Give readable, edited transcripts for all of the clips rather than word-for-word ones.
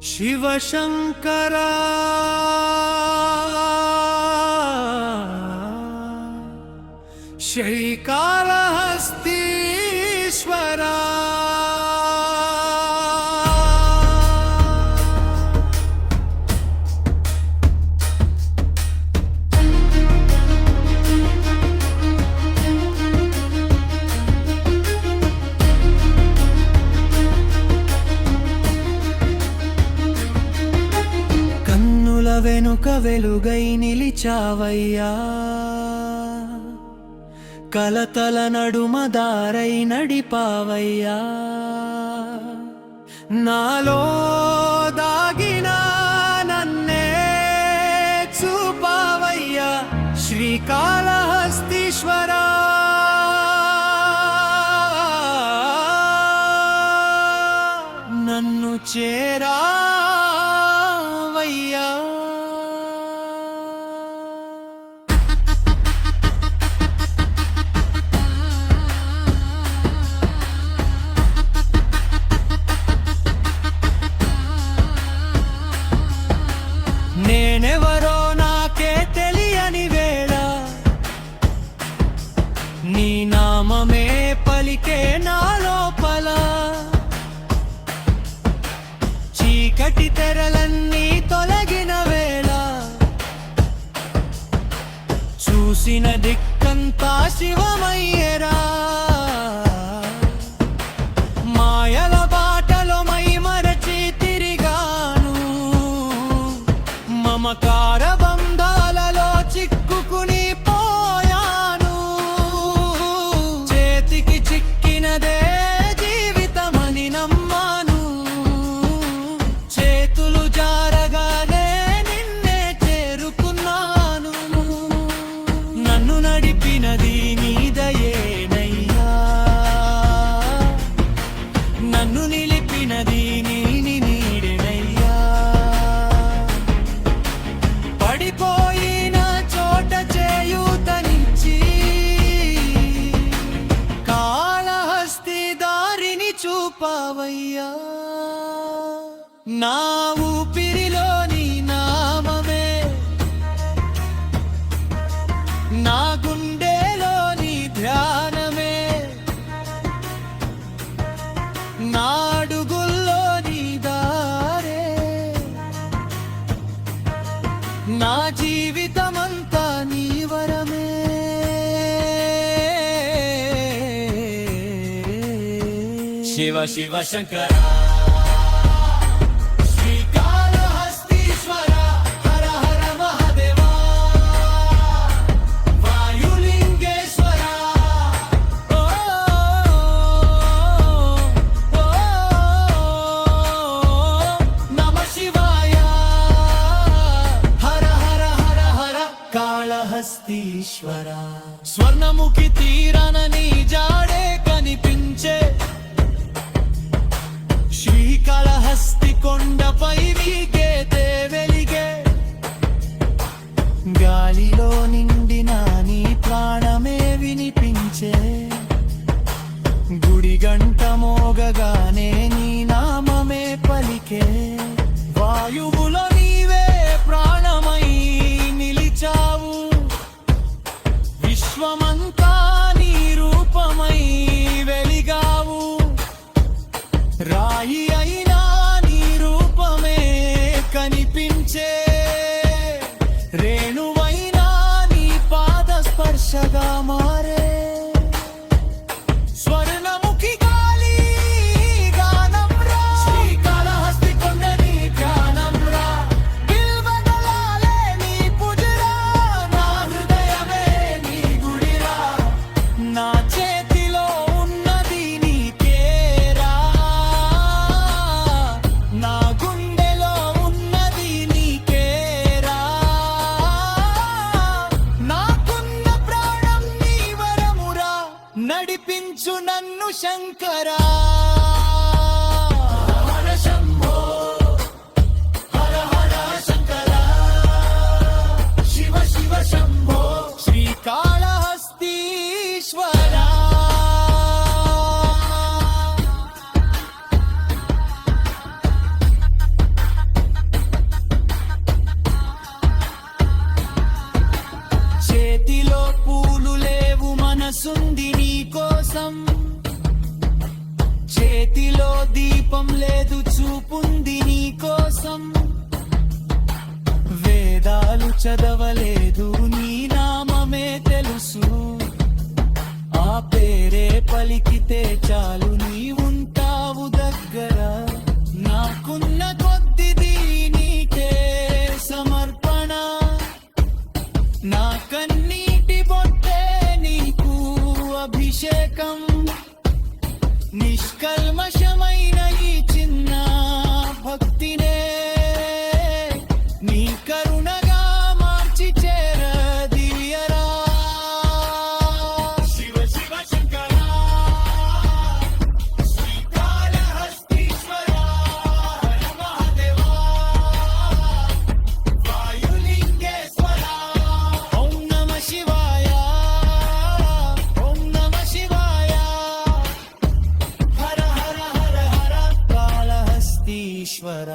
శివశంకరా శ్రీకాళహస్తీశ్వరా వెనుక వెలుగై నిలిచావయ్యా, కలతల నడుమ దారై నడిపావయ్యా, నాలో దాగిన నన్నే చూపావయ్యా శ్రీకాళహస్తీశ్వరా. నన్ను చేరావయ్యా. నేనెవరో నాకే తెలియని వేళ నీ నామమే పలికే నా లోపల, చీకటి తెరలన్నీ తొలగిన వేళ చూసిన దిక్కంతా శివమయ్యేరా. మాయల బాటలో మై మరచి తిరిగాను, మమకార బంధాలలో చిక్కుకుని పోయాను, చేతికి చిక్కినదే జీవితమని నమ్మాను, చేతులు జారగానే నిన్నే చేరుకున్నాను. నన్ను నడిపినది నీ దయేనయ్యా, నన్ను నిలిపినది నీ నీడెనయ్యా. పడిపోయిన చోట చేయూతనిచ్చి కాళహస్తి దారిని చూపావయ్యా. నా ఊపిరిలో నీ నామమే, నా గుండెలో నీ ధ్యానమే, నా అడుగుల్లో నీ దారే, నా జీవితమంతా నీ వరమే. శివ శివ శంకర శ్రీకాళహస్తీశ్వర, హర హర మహాదేవా, వాయులింగేశ్వర, ఓ ఓ నమః శివాయ, హర హర హర హర కాళహస్తీశ్వర. స్వర్ణముఖి తీరన నీ జాడే కనిపించే, శ్రీకాళహస్తి కొండపై వీగేతే వెలిగే, గాలిలో నిండిన నీ ప్రాణమే వినిపించే, గుడి గంట మోగగానే నీ నామమే పలికే, వాయువులో నీవే ప్రాణమై నిలిచావు, విశ్వమంతా నీ రూపమై వెలిగావు, రాయి అయినా నీ రూపమే లేదు చూపుంది నీ కోసం వేదాలు చదవలేదు నీ నామమే తెలుసు ఆ పేరే పలికితే చాలు నీ ఉంటావు దగ్గర నాకున్న కొద్దిది నీకే సమర్పణ నా కన్నీటి బొట్టే నీకు అభిషేకం నిష్కల్మషమైన ఈ చిన్న భక్తినే నీ కరుణగా మార్చి చేరదీయరా శివ శివ శంకర శ్రీకాళహస్తీశ్వర హర మహాదేవా వాయులింగేశ్వర ఓం నమ శివాయ ఓం నమ శివాయ హర హర హర హర కాళహస్తీశ్వర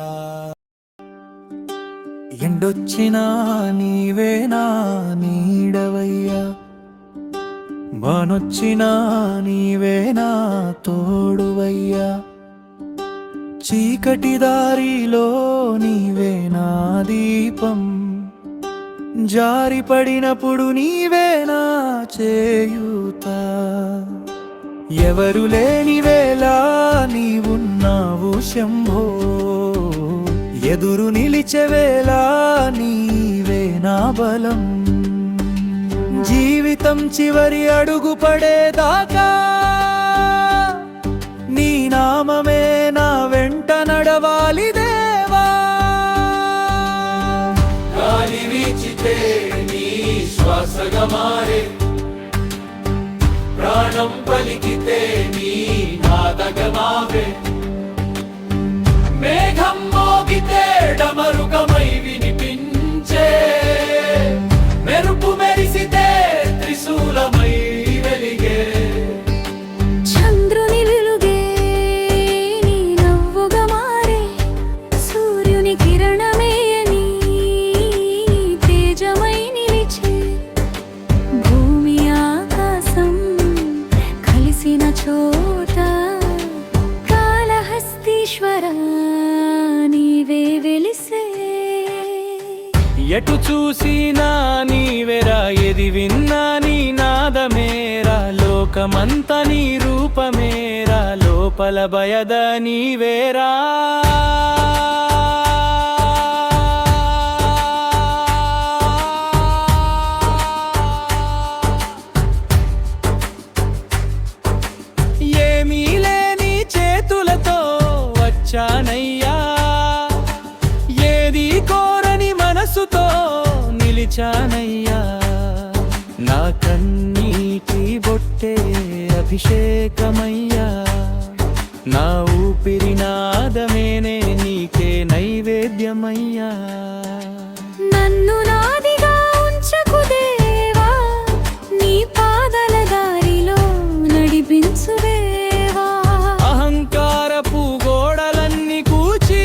ఎండొచ్చినా నీవేనా నీడవయ్యా వానొచ్చినా నీవేనా తోడువయ్యా చీకటి దారిలో నీవేనా దీపం జారి పడినప్పుడు నీవేనా చేయూత ఎవరు లేని వేళ నీవున్నావు శంభో ఎదురు నిలిచెవేళ నీవే నా బలం జీవితం చివరి అడుగు పడేదాకా నీ నామమే నా వెంట నడవాలి దేవా గాలి వీచితే నీ శ్వాసగా మారే ప్రాణం పలికితే నీ నాదగా మావే మేఘం మోగితే డమరుకమై వినిపించే మెరుపు మెరిసితే త్రిశూలమై వెలిగే చంద్రుని వెలుగే నీ నవ్వుగా మారే సూర్యుని కిరణమే నీ తేజమై నిలిచే భూమి ఆకాశం కలిసిన చోట కాళహస్తీశ్వర నీవే వెలిసే ఎటు చూసినా నీవెరా ఎది విన్నా నీ నాదమేరా లోకమంతా నీ రూపమేరా లోపల భయద నీవేరా ఏమీ లేని చేతులతో వచ్చానయ్యా ఏది కోరని మనసుతో నిలిచానయ్యా నా కన్నీటి బొట్టే అభిషేకమయ్యా నా ఊపిరి నాదమేనే నీకే నైవేద్యమయ్యా నన్ను నాదిగా ఉంచకు దేవా నీ పాదల దారిలో నడిపించు దేవా అహంకారపు గోడలన్నీ కూచి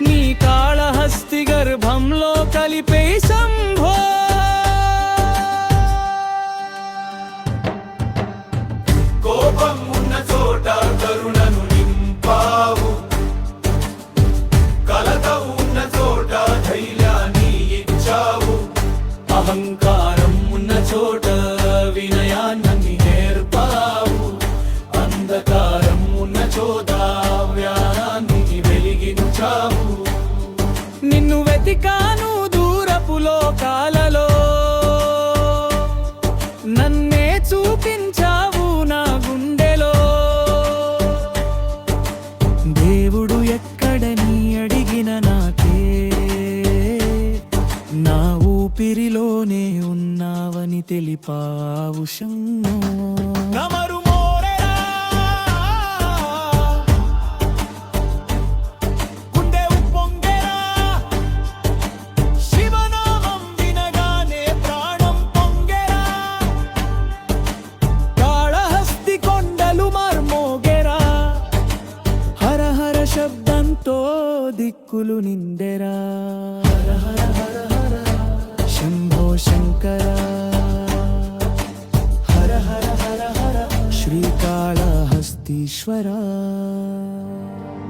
నీ కాళహస్తి గర్భంలో కలిపే శంభో కోపం ఉన్న చోట కరుణను నింపావు కలత ఉన్న చోట ధైర్యాన్ని ఇచ్చావు అహంకారం ఉన్న చోట వినయాన్ని నేర్పావు అంధకారం ఉన్న చోట వ్యానాన్ని వెలిగించావు నిన్ను వెతికాను దూరపు లోకాలలో నన్నే చూపించావు నా గుండెలో దేవుడు ఎక్కడని అడిగిన నాకే నా ఊపిరిలోనే ఉన్నావని తెలిపావు శంభో నమరు మోరెరా గుండె ఉప్పొంగెరా శివనామం వినగానే ప్రాణం పొంగెరా కాళహస్తి కొండలు మార్మోగెరా హర హర శబ్దంతో దిక్కులు నిండెరా హర హర హర హర శంభో శంకర హర హర హర హర శ్రీకాళహస్తి కాళహస్తీశ్వరా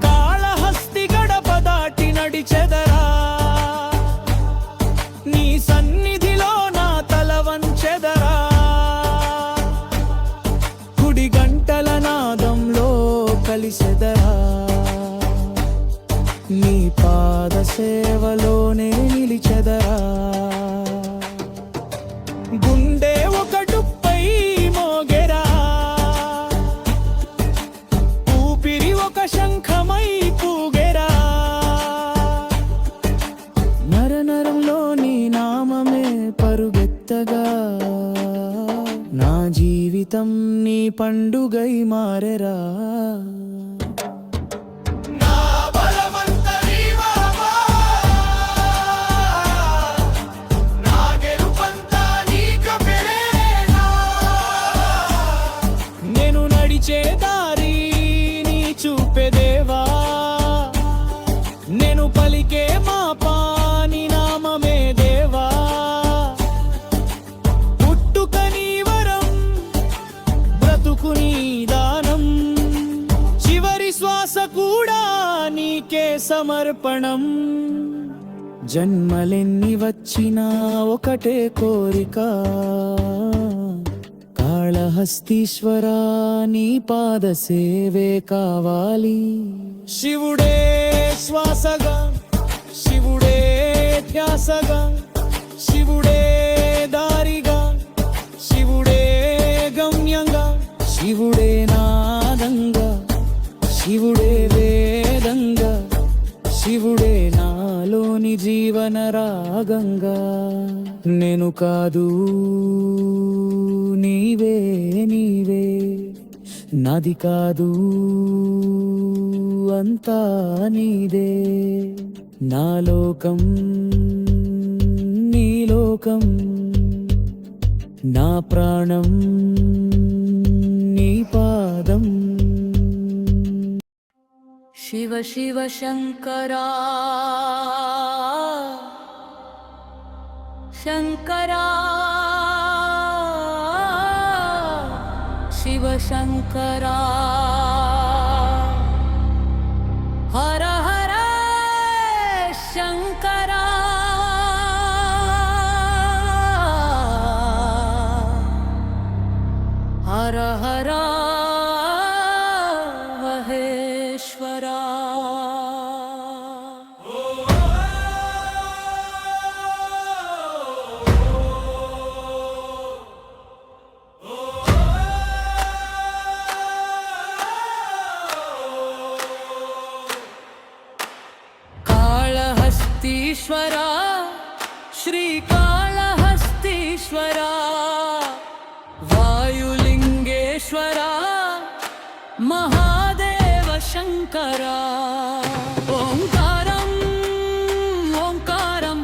కాళహస్తి గడప దాటి నడిచెదరా నీ సన్నిధిలో నా తల వంచెదరా గుడి గంటల నాదంలో కలిసెదరా నీ పాద సేవలోనే నిలిచెదరా గుండె ఒకటుపై మోగెరా ఊపిరి ఒక శంఖమై పూగెరా నరనరంలో నీ నామమే పరుగెత్తగా నా జీవితం నీ పండుగై మారెరా చేదారి నీ చూపెదేవా నేను పలికే మా పాని నామమే దేవా పుట్టుక నీ వరం బ్రతుకు నీ దానం చివరి శ్వాస కూడా నీకే సమర్పణం జన్మలెన్ని వచ్చినా ఒకటే కోరిక కాళహస్తీశ్వరా నీ పాద సేవే కావాలి శివుడే శ్వాసగా శివుడే ధ్యాసగా శివుడే దారిగా శివుడే గమ్యంగా శివుడే నాదంగా శివుడే వేదంగా శివుడే నాలోని జీవన రాగంగా నేను కాదు నీవే నీవే నాది కాదు అంతా నీదే నా లోకం నీ లోకం నా ప్రాణం నీ పాదం శివ శివ శంకరా శంకరా శివ శంకరా హర హర శంకరా హర హర మహేశ్వరా కాళహస్తీశ్వరా శ్రీకాళహస్తీశ్వరా వాయులింగేశ్వరా మహాదేవ శంకరా ఓంకారం ఓంకారం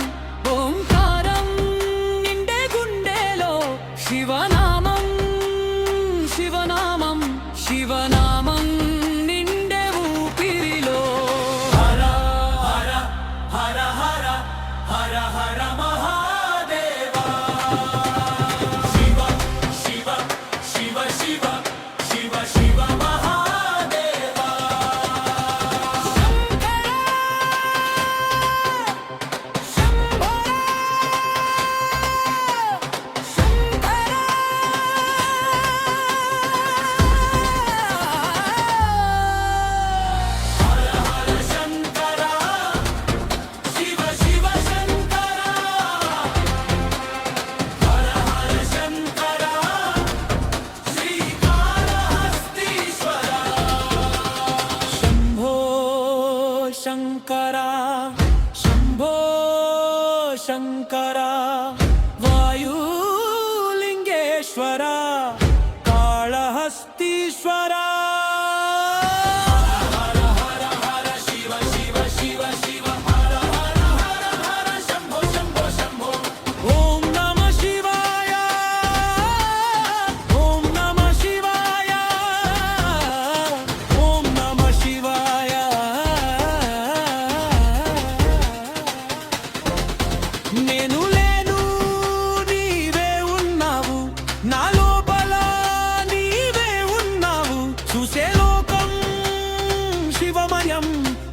ఓంకారం నిండే గుండెలో శివనామం శివనామం శివనామం నిండే ఊపిరిలో హర హర హర హర హర హర మహాదేవా శివ శివ శివ శివ శివ శివ మహాదేవా శంకర శంభో శంకర శివ శివ శంకర హర హర శంకర శ్రీకాళహస్తీశ్వర శంభో శంకర శంభో శంకర వాయులింగేశ్వర కాళహస్తీశ్వర శివ శివ శివ శివ హర హర హర హర శంభో శంభో శంభో ఓం నమ శివాయ ఓం నమ శివాయ ఓం నమ శివాయ నేను లేను శివమయం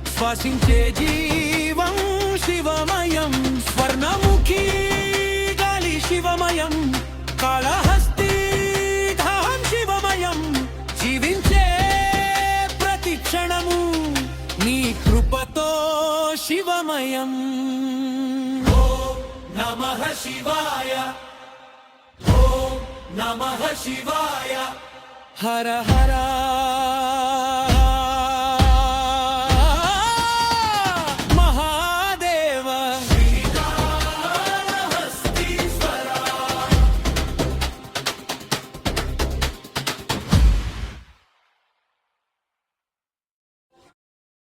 శ్వాసించే జీవం శివమయం స్వర్ణముఖి గాలి శివమయం కాళహస్తి ధాం శివమయం జీవించే ప్రతి క్షణము నీ కృపతో శివమయం ఓం నమః శివాయ ఓం నమః శివాయ హర హర